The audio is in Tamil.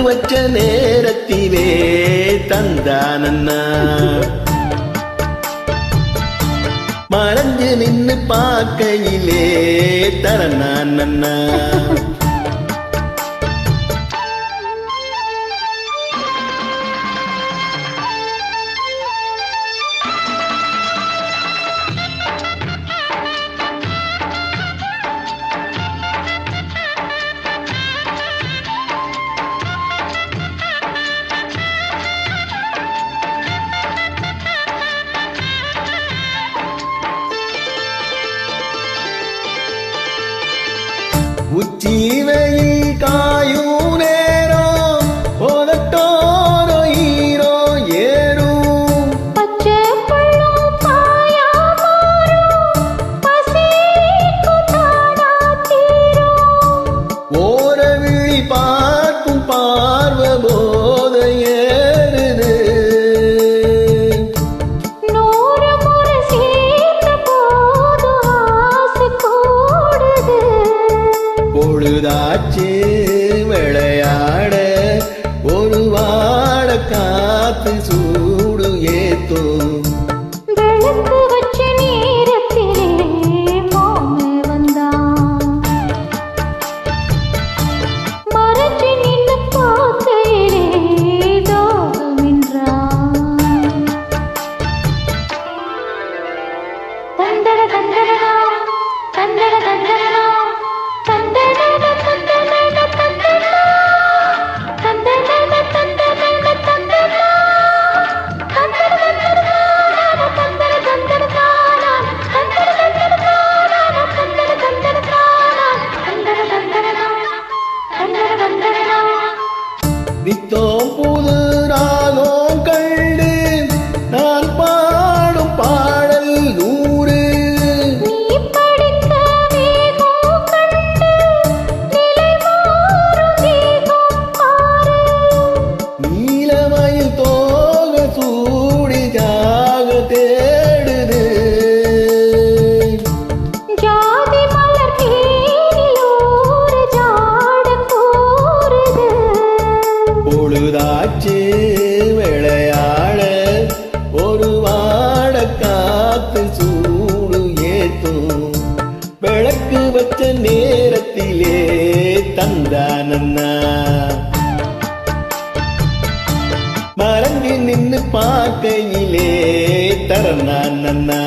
வச்ச நேரத்திலே தந்தானண்ணா மறைஞ்சு நின்னு பார்க்கையிலே தரண்ணா உச்சிவையில் காயும் நேரம் போதட்டோரோ ஈரோ ஏறும் பச்சை பள்ளம் பாயாமோரும் பசிக்கும் தானா தீரும் ஓரவிழி பார்க்கும் பார்வ போத ஏறுது நூறு முறை சேர்ந்த போது ஆசை கூடுது பொழுதாச்சு விளையாட ஒரு வாட காத்து சூடு ஏத்தும் விளக்கு வச்ச நேரத்திலே மாமே வந்தான் மறைச்சு நின்னு பார்க்கையிலே தாகமென்றான் தந்தர தந்தரனா தந்தர தந்தரனா நித்தோம் புது ராகம் கண்டு நான் பாடும் பாடல் நூறு நீ படித்த வேகம் கண்டு நிலை மாறும் தேகம் பாரு நீலமயில் தோக சூடி ஜாக தேடுது ஜாதி மலர் தேனில் ஒரு ஜாட கூறுது பொழுதாச்சு விளையாட ஒரு வாட காத்து சூடு ஏத்தும் விளக்கு வச்ச நேரத்திலே தந்தானண்ணா மறங்கி நின்னு பார்க்கையிலே தரண்ணா